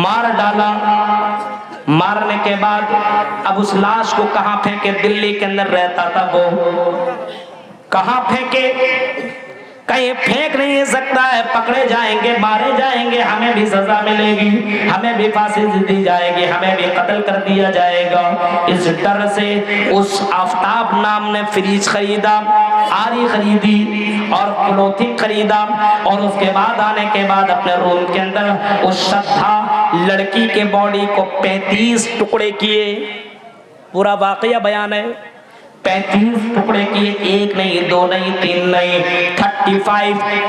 مار ڈالا. مارنے کے بعد اب اس لاش کو کہاں پھینکے؟ دلی کے اندر رہتا تھا وہ. کہاں پھینکے؟ کہیں پھینک نہیں سکتا ہے. پکڑے جائیں گے، مارے جائیں گے، ہمیں بھی سزا ملے گی، ہمیں بھی پھانسی دی جائے گی، ہمیں بھی قتل کر دیا جائے گا. اس ڈر سے اس آفتاب نام نے فریج خریدا، آری خریدی اور کلوتھنگ خریدا، اور اس کے بعد آنے کے بعد اپنے روم کے اندر اس شدھا لڑکی کے باڈی کو 35 ٹکڑے کیے. پورا واقعہ بیان ہے. 35 ٹکڑے کیے، ایک نہیں، دو نہیں، تین نہیں،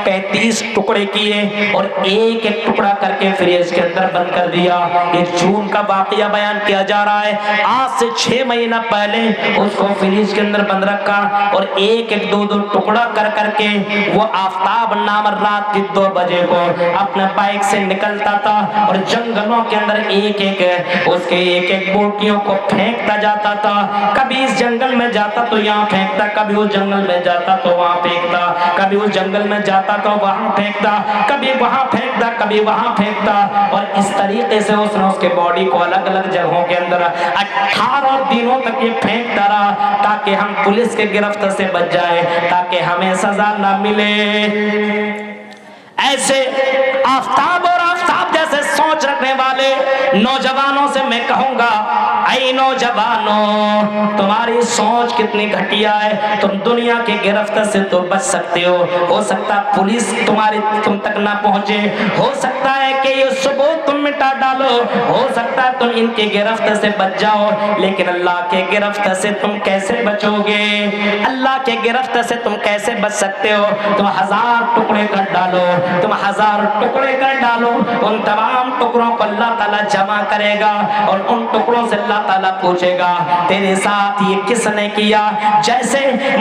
35 ٹکڑے کیے اور ایک ایک ٹکڑا کر کے فریج کے اندر بند کر دیا. یہ جون کا واقعہ بیان کیا جا رہا ہے. آج سے 6 مہینہ پہلے اس کو فریج کے اندر بند رکھا اور ایک ایک دو ٹکڑا کر کر کے وہ آفتاب نام رات کی 2 بجے کو اپنے بائک سے نکلتا تھا اور جنگلوں کے اندر ایک ایک بوٹیوں کو پھینکتا جاتا تھا. کبھی اس جنگل میں جاتا تو یہاں پھینکتا، کبھی اس جنگل میں جاتا تو وہاں پھینکتا، کبھی اس جنگل میں جاتا تو وہاں پھینکتا، کبھی وہاں پھینکتا، کبھی وہاں پھینکتا. اور اس طریقے سے اس نے اس کے باڈی کو الگ الگ جگہوں کے اندر 18 دنوں تک یہ پھینکتا رہا تاکہ ہم پولیس کے گرفت سے بچ جائے، تاکہ ہمیں سزا نہ ملے. ایسے آفتاب اور آفتاب جیسے سوچ رکھنے والے نوجوانوں سے میں کہوں گا، اے نوجوانوں، تمہاری سوچ کتنی گھٹیا ہے. تم دنیا کے گرفت سے تو بچ سکتے ہو سکتا پولیس تم تک نہ پہنچے، ہو سکتا ہے کہ یہ ثبوت تم مٹا ڈالو، ہو سکتا ہے تم ان کی گرفت سے بچ جاؤ، لیکن اللہ کے گرفت سے تم کیسے بچو گے؟ اللہ کے گرفت سے تم کیسے بچ سکتے ہو؟ تم 1000 ٹکڑے کر ڈالو، تم 1000 ٹکڑے کر ڈالو، ان تمام ٹکڑوں کو اللہ تعالیٰ جمع کرے گا اور ان ٹکڑوں سے اللہ تعالیٰ پوچھے گا تیرے ساتھ یہ کس نے کیا؟ جیسے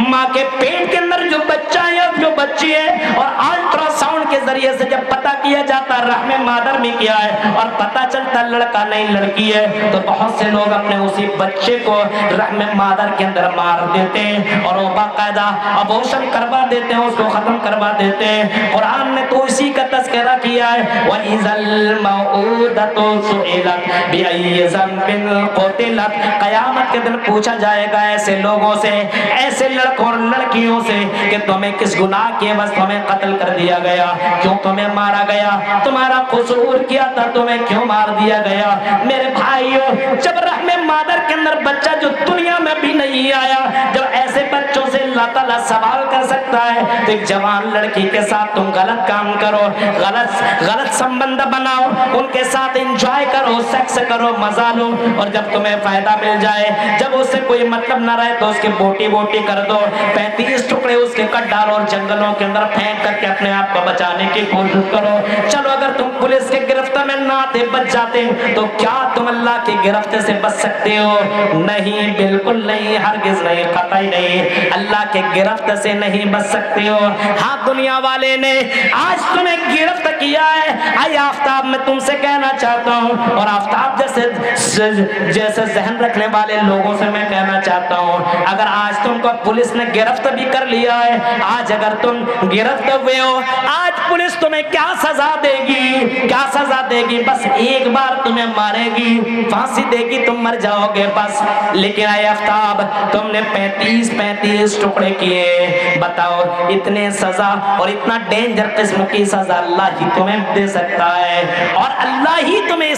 ماں کے پیٹ کے اندر جو بچہ ہے، جو بچی ہے، اور الٹرا ساؤنڈ کے ذریعے سے جب پتہ کیا جاتا رحم مادر میں کیا ہے اور پتہ چلتا لڑکا نہیں لڑکی ہے، تو بہت سے لوگ اپنے اسی بچے کو رحم مادر کے اندر مار دیتے ہیں اور وہ باقاعدہ ابورشن کروا دیتے ہیں، اس کو ختم کروا دیتے ہیں. قرآن نے تو اسی کا تذکرہ کیا ہے، وَإِذَا الْمَوْءُودَةُ سُئِلَتْ بِأَيِّ ذَنبٍ قُتِلَتْ. قیامت کے دن پوچھا جائے گا ایسے لوگوں سے، ایسے لڑکوں اور لڑکیوں سے کہ تمہیں کس گناہ کی وجہ سے تمہیں قتل کر دیا گیا، کیوں تمہیں مارا گیا، تمہارا قصور کیا تھا، تمہیں کیوں مار دیا گیا؟ میرے بھائیو، جب رحم مادر کے اندر بچہ جو دنیا میں بھی نہیں آیا، جب ایسے بچوں سے اللہ تعالیٰ سوال کر سکتا ہے تو ایک جوان لڑکی کے ساتھ تم غلط کام کرو، غلط سمبند بناؤ، ان کے ساتھ انجوائے کرو، سیکس کرو، مزہ لو، اور جب تمہیں فائدہ مل جائے، جب اس سے کوئی مطلب نہ رہے تو اس کی بوٹی کر دو، 35 ٹکڑے اس کے کٹ ڈالو اور جنگلوں کے اندر پھینک کر کے اپنے آپ کو بچانے کی کوشش کرو. چلو اگر تم پولیس کے گرفت میں نہ آتے، بچ جاتے، تو کیا تم اللہ کی گرفت سے بچ سکتے ہو؟ نہیں، بالکل نہیں، ہرگز نہیں، قطعی نہیں، اللہ کے گرفت سے نہیں بچ سکتے ہو. ہاں، دنیا والے نے آج تمہیں گرفت کیا ہے. اے آفتاب، میں تم سے کہنا چاہتا ہوں، اور آفتاب جیسے ذہن رکھنے والے لوگوں سے میں کہنا چاہتا ہوں، اگر آج تم کو پولیس نے گرفت بھی کر لیا ہے، آج اگر تم گرفت ہوئے ہو، آج پولیس تمہیں کیا سزا دے گی؟ کیا سزا دے گی؟ بس ایک بار تمہیں مارے گی، پھانسی دے گی، تم مر جاؤ گے بس. لیکن اے آفتاب، تم نے 35 ٹکڑے کیے، بتاؤ اتنے سزا اور اتنا ڈینجر قسم کی سزا اللہ ہی تمہیں دے سکتا ہے، اور اللہ ہی تمہیں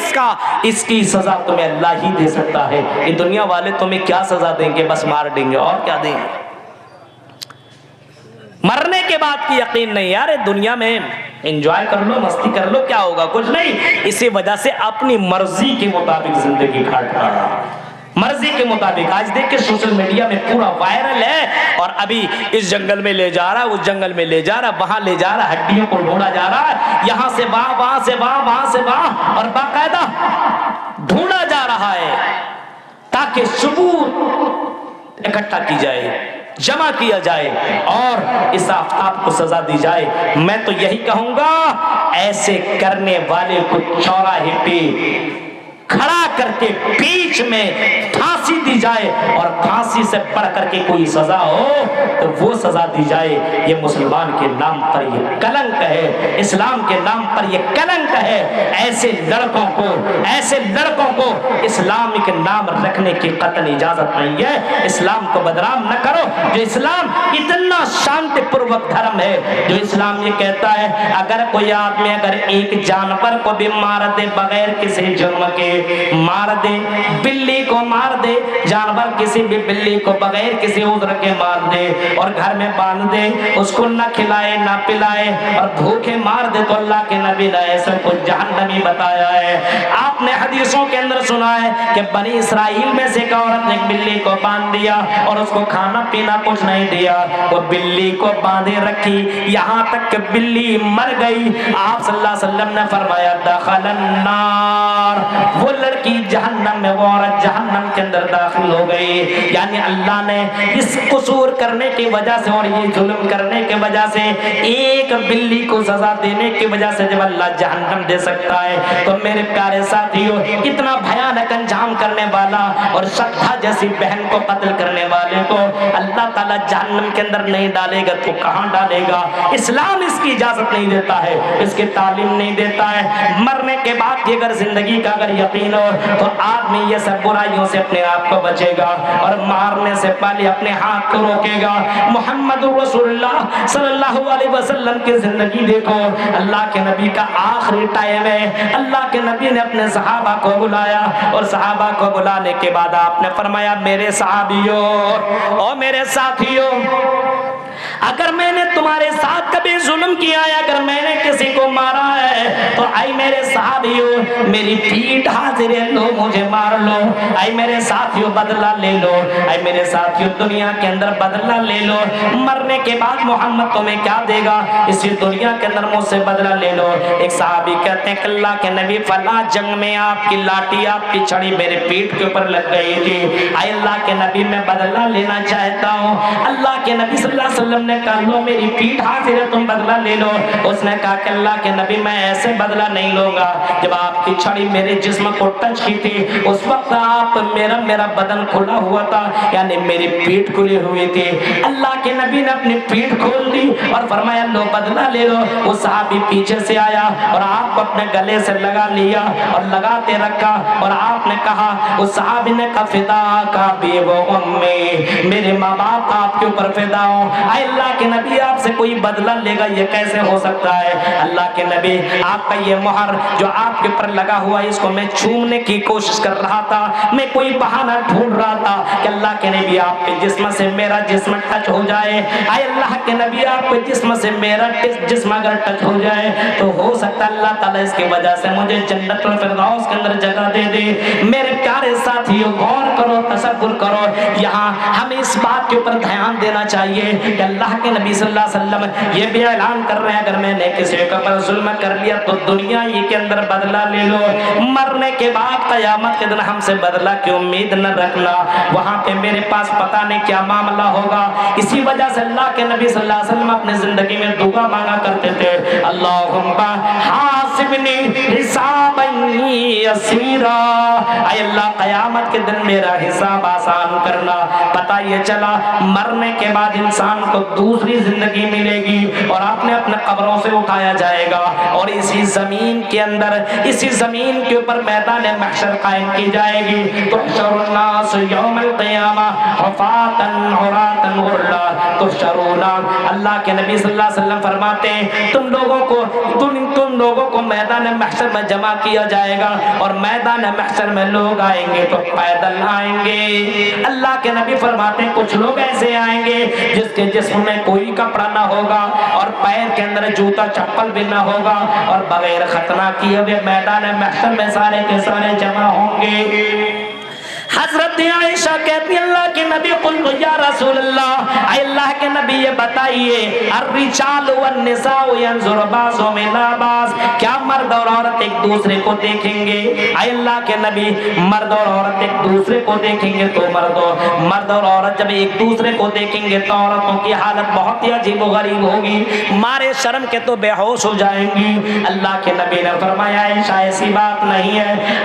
اس کی سزا تمہیں اللہ ہی دے سکتا ہے. یہ دنیا والے تمہیں کیا سزا دیں گے؟ بس مار دیں گے، اور کیا دیں گے؟ مرنے کے بعد کی یقین نہیں. یار دنیا میں انجوائے کر لو، مستی کر لو، کیا ہوگا؟ کچھ نہیں. اسی وجہ سے اپنی مرضی کے مطابق زندگی کاٹنا، مرضی کے مطابق. آج دیکھ کے سوشل میڈیا میں پورا وائرل ہے، اور ابھی اس جنگل میں لے جا رہا، اس جنگل میں لے جا رہا، وہاں لے جا رہا، ہڈیوں کو ڈھونڈا جا رہا ہے، یہاں سے وہاں، وہاں سے وہاں، وہاں سے وہاں، اور باقاعدہ ڈھونڈا جا رہا ہے تاکہ ثبوت اکٹھا کی جائے، جمع کیا جائے اور اس آفتاب کو سزا دی جائے. میں تو یہی کہوں گا، ایسے کرنے والے کو چوراہے پہ کھڑا کر کے بیچ میں پھانسی دی جائے اور پھانسی سے بڑھ کر کے کوئی سزا ہو تو وہ سزا دی جائے۔ یہ مسلمان کے نام پر یہ کلنک ہے، اسلام کے نام پر یہ کلنک ہے۔ ایسے لڑکوں کو اسلامک نام رکھنے کی قطعاً اجازت نہیں ہے۔ اسلام کو بدنام نہ کرو۔ جو اسلام اتنا شانتی پوروک دھرم ہے، جو اسلام یہ کہتا ہے اگر کوئی آدمی اگر ایک جانور کو بھی مار دے بغیر کسی جرم کے، مار دے، بلی کو مار دے، جانور کسی بھی بلی کو بغیر کسی عذر کے مار دے اور گھر میں باندھ دے، اس کو نہ کھلائے نہ پلائے اور بھوکے مار دے، تو اللہ کے نبی نے ایسے کو جہنمی بتایا ہے۔ آپ نے حدیثوں کے اندر سنا ہے کہ بنی اسرائیل میں سے ایک عورت نے ایک بلی کو باندھ دیا اور اس کو کھانا پینا کچھ نہیں دیا، وہ بلی کو باندھے رکھی یہاں تک کہ بلی مر گئی۔ آپ صلی اللہ علیہ وسلم نے فرمایا دخل النار، وہ لڑکی جہنم میں، وہ عورت جہنم کے اندر داخل ہو گئی۔ یعنی اللہ نے اس قصور کرنے کی وجہ سے اور یہ ظلم کرنے کی وجہ سے، ایک بلی کو سزا دینے کی وجہ سے جب اللہ جہنم دے سکتا ہے تو میرے پیارے ساتھیوں، اتنا بھیانک انجام کرنے والا اور شدھا جیسی بہن کو قتل کرنے والے کو اللہ تعالیٰ جہنم کے اندر نہیں ڈالے گا تو کہاں ڈالے گا؟ اسلام اس کی اجازت نہیں دیتا ہے، اس کی تعلیم نہیں دیتا ہے۔ مرنے کے بعد کی اگر زندگی کا اگر یقین ہو تو آدمی یہ سب برائیوں سے اپنے آپ کو بچے گا اور مارنے سے پہلے اپنے ہاتھ کو روکے گا۔ محمد رسول اللہ صلی اللہ علیہ وسلم کی زندگی دیکھو، اللہ کے نبی کا آخری ٹائم ہے۔ اللہ کے نبی نے اپنے صحابہ کو بلایا اور صحابہ کو بلانے کے بعد آپ نے فرمایا میرے صحابیوں اور میرے ساتھیوں، اگر میں نے تمہارے ساتھ کبھی ظلم کیا ہے، اگر میں نے کسی کو مارا ہے تو اے میرے صحابیوں میری پیٹھ حاضر ہے، لو مجھے مار لو۔ اے میرے ساتھیوں بدلہ لے لو، اے میرے ساتھیوں دنیا کے اندر بدلہ لے لو۔ مرنے کے بعد محمد تمہیں کیا دے گا؟ اسی دنیا کے اندر مجھ سے بدلہ لے لو۔ ایک صحابی کہتے ہیں کہ اللہ کے نبی فلاں جنگ میں آپ کی لاٹھی، آپ کی چھڑی میرے پیٹھ کے اوپر لگ گئی تھی، اے اللہ کے نبی میں بدلہ لینا چاہتا ہوں۔ اللہ کے نبی صلی اللہ علیہ وسلم نے کہا لو میری پیٹھ حاضر ہے، تم بدلہ لے لو۔ اس نے کہا کہ اللہ کے نبی میں ایسے بدلہ نہیں لوں گا، جب آپ کی چھڑی میرے جسم کو ٹچ کی تھی اس وقت آپ میرا بدن کھلا ہوا تھا، یعنی میری پیٹھ کھلی ہوئی تھی۔ اللہ کے نبی نے اپنی پیٹھ کھول دی اور فرمایا لو بدلہ لے لو۔ وہ صحابی پیچھے سے آیا اور آپ کو اپنے گلے سے لگا لیا اور لگاتے رکھا اور آپ نے کہا، اس صحابی نے کہا فدا کا بھی وہ امی، میرے ماں باپ آپ کے اوپر فدا ہوں۔ اے اللہ کے نبی آپ سے کوئی بدلہ لے گا یہ کیسے ہو سکتا ہے؟ اللہ کے نبی آپ کا یہ مہر جو آپ کے پر لگا ہوا ہے اس کو میں چھومنے کی کوشش کر رہا تھا، میں کوئی بہانہ ڈھونڈ رہا تھا کہ اللہ کے نبی آپ کے جسم سے میرا جسم ٹچ ہو جائے۔ اے اللہ کے نبی آپ کے جسم سے میرا جسم اگر ٹچ ہو جائے تو ہو سکتا ہے اللہ تعالیٰ اس کی وجہ سے مجھے جنت الفردوس کے اندر جگہ دے دے۔ میرے پیارے ساتھیوں غور کرو، تصور کرو، یہاں ہمیں اس بات کے اوپر دھیان دینا چاہیے کہ اللہ کے نبی صلی اللہ علیہ وسلم یہ بھی اعلان کر رہے ہیں اگر میں نے کسی کے اوپر ظلم کر لیا تو دنیا ہی کے اندر بدلہ لے لو، مرنے کے بعد قیامت کے دن ہم سے بدلہ کی امید نہ رکھنا، وہاں پہ میرے پاس پتہ نہیں کیا معاملہ ہوگا۔ اسی وجہ سے اللہ کے نبی صلی اللہ علیہ وسلم اپنے زندگی میں دعا مانگا کرتے تھے، اللہم حاسبنی حسابا یسیرا، اے اللہ قیامت کے دن میرا حساب آسان کرنا۔ پتہ یہ چلا مرنے کے بعد انسان کو دوسری زندگی ملے گی اور آپ نے اپنے قبروں سے اٹھایا جائے گا اور اسی زمین کے اندر، اسی زمین کے اوپر میدان محشر قائم کی جائے گی۔ تحشر الناس یوم القیامہ حفاۃ عراۃ غرلا تحشرون، اللہ کے نبی صلی اللہ علیہ وسلم فرماتے ہیں تم لوگوں کو میدان محشر میں جمع کیا جائے گا اور میدان محشر میں لوگ آئیں گے تو پیدل آئیں گے۔ اللہ کے نبی فرماتے ہیں کچھ لوگ ایسے آئیں گے جس کے جسم میں کوئی کپڑا نہ ہوگا اور پیر کے اندر جوتا چپل بھی نہ ہوگا اور بغیر ختنہ کیے ہوئے میدان محشر میں سارے کے سارے جمع ہوں گے۔ حضرت عائشہ کہتی اللہ کے نبی قلت یا رسول اللہ، اے اللہ کے نبی یہ بتائیے الرجال والنساء ينظر بعضهم الى بعض، کیا مرد اور عورت ایک دوسرے کو دیکھیں گے؟ اے اللہ کے نبی مرد اور عورت ایک دوسرے کو دیکھیں گے تو مرد اور عورت جب ایک دوسرے کو دیکھیں گے تو عورتوں کی حالت بہت ہی عجیب و غریب ہوگی، مارے شرم کے تو بے ہوش ہو جائیں گی۔ اللہ کے نبی نے فرمایا عائشہ ایسی بات نہیں ہے،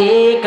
1